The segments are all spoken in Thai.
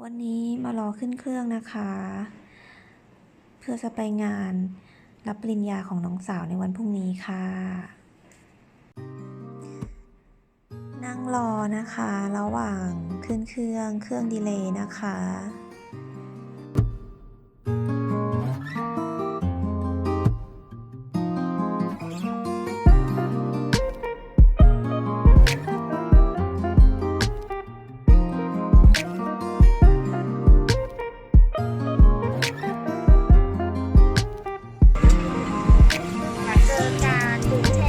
วันนี้มารอขึ้นเครื่องนะคะ เพื่อจะไปงานรับปริญญาของน้องสาวในวันพรุ่งนี้ค่ะ นั่งรอนะคะระหว่างขึ้นเครื่องดีเลย์นะคะ เจอกันกรุงเท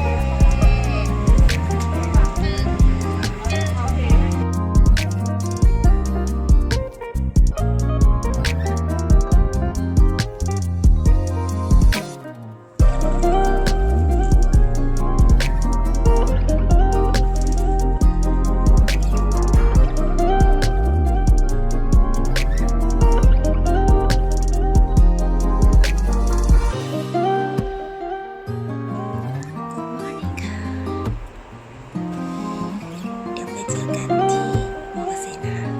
เดี๋ยวไปเจอกันที่มอเกษตรนะคะ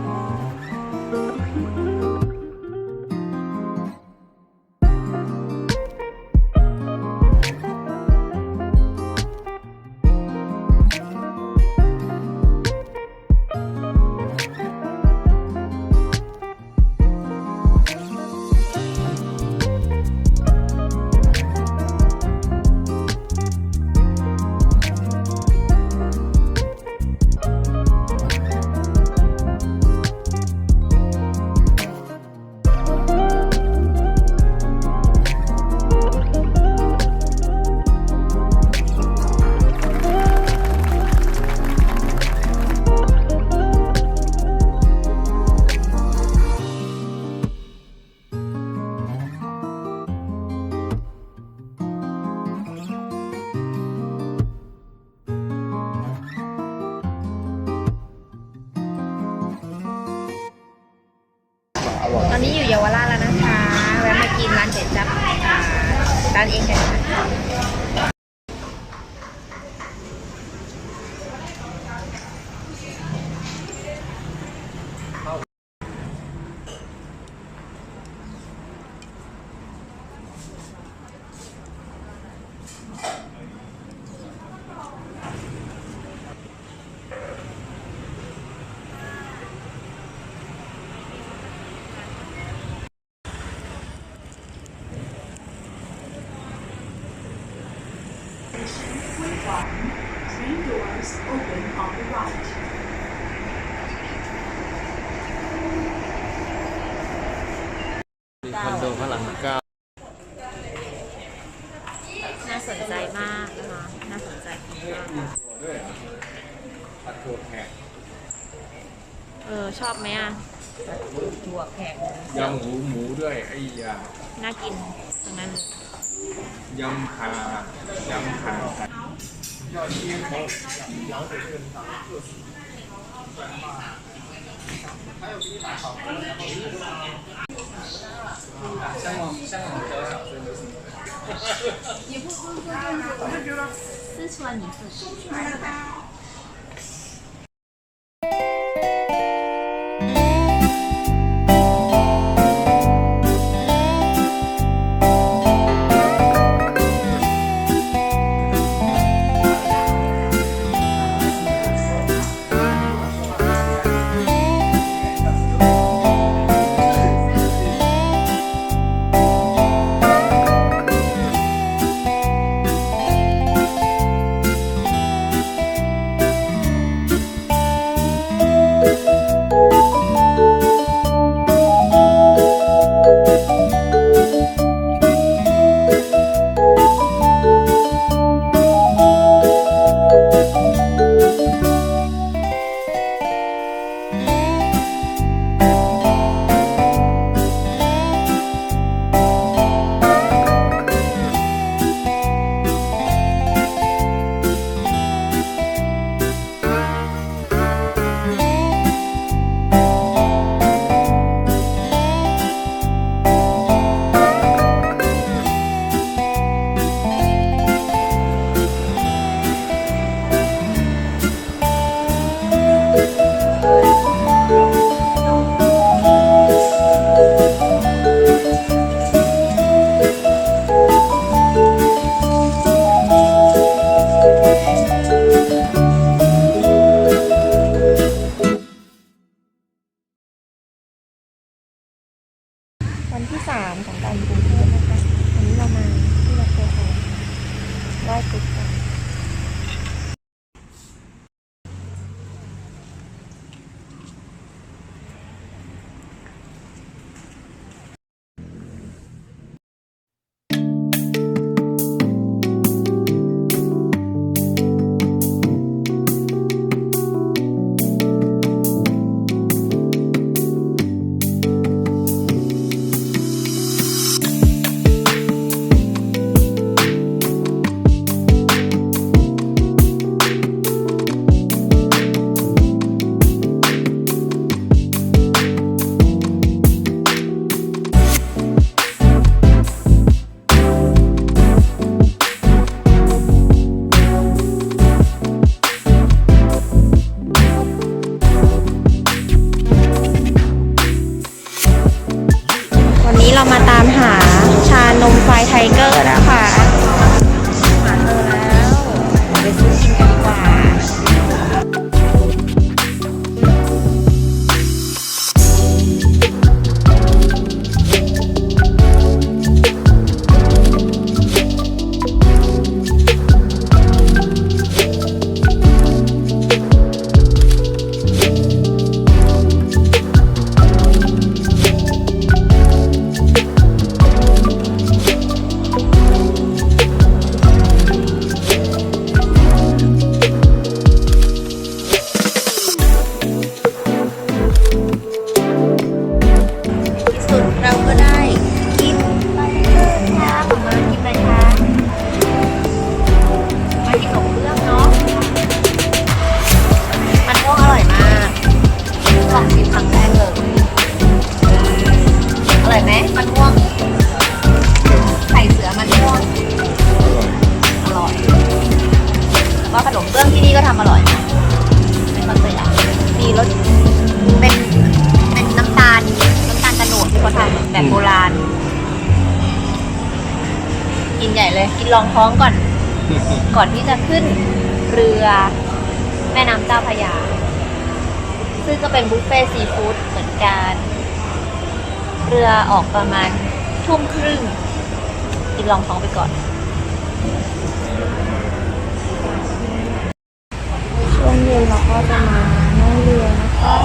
ตอนนี้อยู่เยาวราชแล้วนะคะ แวะมากินร้านเด็ดจับร้านเองกันTrain doors open on the right. คอนโดพระรามเก้า น่าสนใจมากนะคะ น่าสนใจมาก ด้วยผัดถั่วแขก ชอบไหมอ่ะ ยำหมูด้วยไอ้ยา น่ากินตรงนั้น ยำขายำขายอดเยี่ยม四川米粉。วันที่ 3ของการกรุงเทพนะคะ วันนี้เรามาที่วัดโพธิ์ทองไหว้ครุฑกัน วันนี้เรามาตามหาชานมควายไทเกอร์นะคะหาเจอแล้วเดี๋ยวไปซื้อกินกันดีกว่า ที่สุดเราก็ได้กินไปเลยค่ะของมากินอะไรคะมากินขนมเบื้องเนาะมันม่วงอร่อยมากลองชิมครั้งแรกเลยอร่อยไหมมันม่วงไข่เสือมันม่วงอร่อยว่าขนมเบื้องที่นี่ก็ทำอร่อยนะเป็นคอนเซ็ปต์มีรสเป็นน้ำตาลกระโดดที่เขาทำแบบโบราณ กินใหญ่เลย กินรองท้องก่อน ก่อนที่จะขึ้นเรือแม่น้ำเจ้าพระยา ซึ่งก็เป็นบุฟเฟ่ซีฟู้ดเหมือนกัน เรือออกประมาณทุ่มครึ่ง กินรองท้องไปก่อน ช่วงเย็นเราก็จะมานั่งเรือนะคะ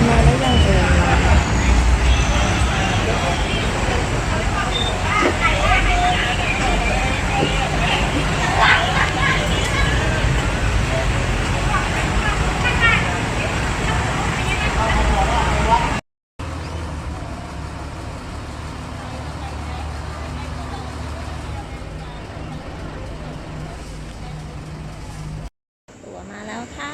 มาได้ยังเอ่ยตั๋วมาแล้วค่ะ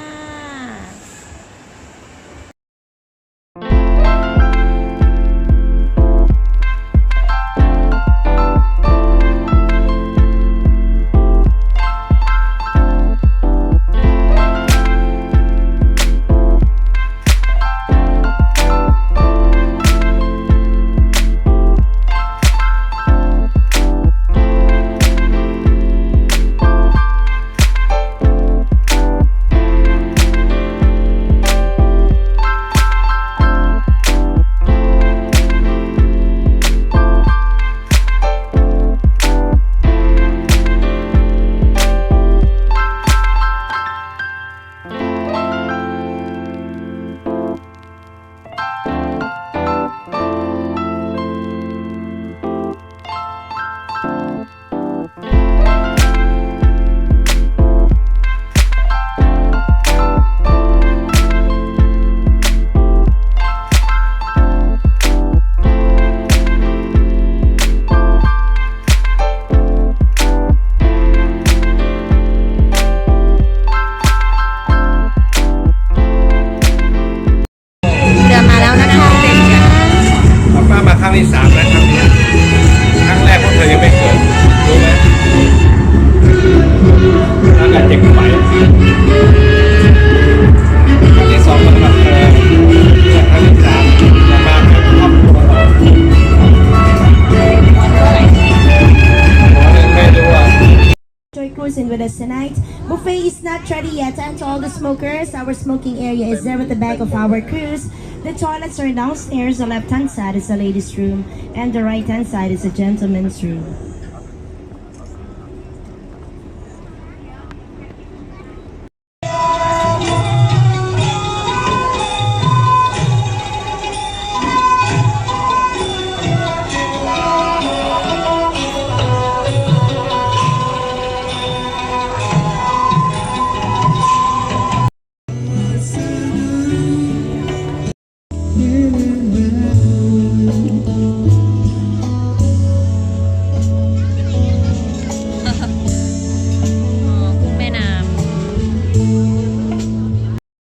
in with us tonight. Buffet is not ready yet, and to all the smokers, our smoking area is there at the back of our cruise. The toilets are downstairs. The left-hand side is the ladies' room, and the right-hand side is the gentleman's room.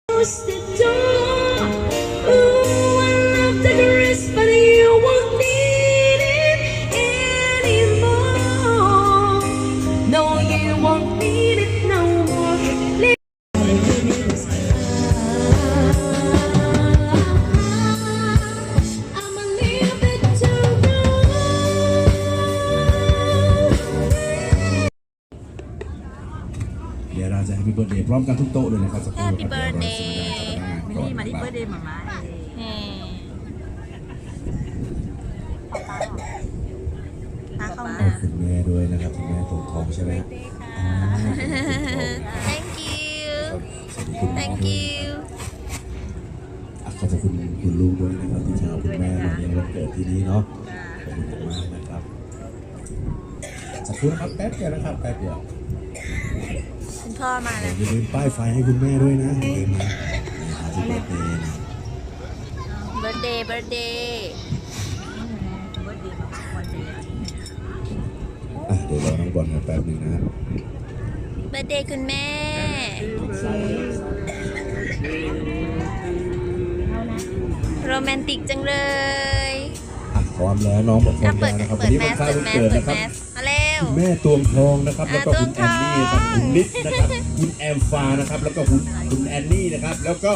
Close the door. Ooh, I love the dress, but you won't need it anymore. No, you won't need it no more. I'm a little bit too grown. เดี๋ยวเราจะ Happy Birthday พร้อมกันทุกโต๊ะเลยนะครับสักครู่ Happy ครับ Birthday ก่อนมาที่ เฮ้ ตาเข้า ข มา อบคุณแม่ด้วยนะครับคุณแม่ตัวทองใช่ไหมอ๋อ Thank you สวัสดีคุณแม่ Thank ด้วย you ขอบคุณคุณลูกด้วยนะครับที่พาคุณแม่มาเลี้ยงวันเกิดที่นี่เนาะขอบคุณมากนะครับสักครู่นะครับแป๊บเดียวนะครับแป๊บเดียว คุณพ่อมาแล้ว อย่าลืมป้ายไฟให้คุณแม่ด้วยนะอย่าลืมนะ Happy Birthday Birthday อ่ะเดี๋ยวรอน้องบอลกันแป๊บหนึงนะ Birthday คุณแม่ โรแมนติกจังเลย อ่ะพร้อมแล้วน้องบอกพร้อ อ่ะ ม เปิ แล้ ด วนะครับ เปิ วัน ด นี้ แม เป็น ส ข้าว เปิ วั ด น แมส เกิด เปิด นะครับ แมสมาเร็ว คุณแม่ตวงทองนะครับแล้วก็คุณ ตว แอง น ทอง นี่นะครับคุณนิดนะครับคุณแอมฟานะครับแล้วก็คุณแอนนี่นะครับแล้วก็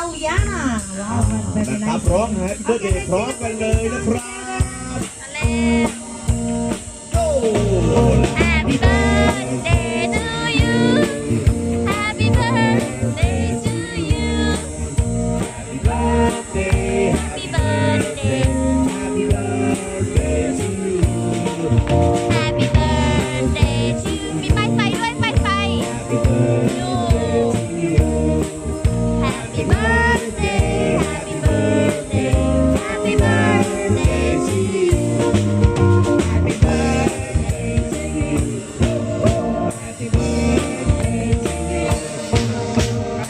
Aliana. Wow, very นะครับ nice. ร้องแฮปปี้เบิร์ดเดย์พร้อมกันเลยนะครับ มาเร็ว โอ้ Happy birthday to you Happy birthday to you Happy birthday Happy birthday Happy birthday to you Happy birthday to you มีป้ายไฟด้วยป้ายไฟ Happy birthday to you Happy birthday Happy birthday Happy birthday to you Happy birthday to you Happy birthday to you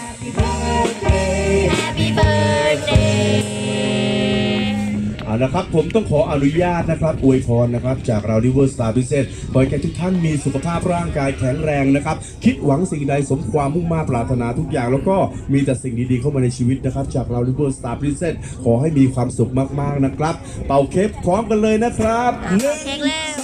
Happy birthday Happy birthday เอาละครับผมต้องขออนุญาตนะครับอวยพรนะครับจากเราริเวอร์สตาร์พิเศษขอให้ทุกท่านมีสุขภาพร่างกายแข็งแรงนะครับคิดหวังสิ่งใดสมความมุ่งมา่ปรารถนาทุกอย่าง แล้วก็มีแต่สิ่งดีๆเข้ามาในชีวิตนะครับจากเราริเวอร์สตาร์พิเศษขอให้มีความสุขมากๆนะครับเป่าเค้กพร้อมกันเลยนะครับ เค้กแล้ว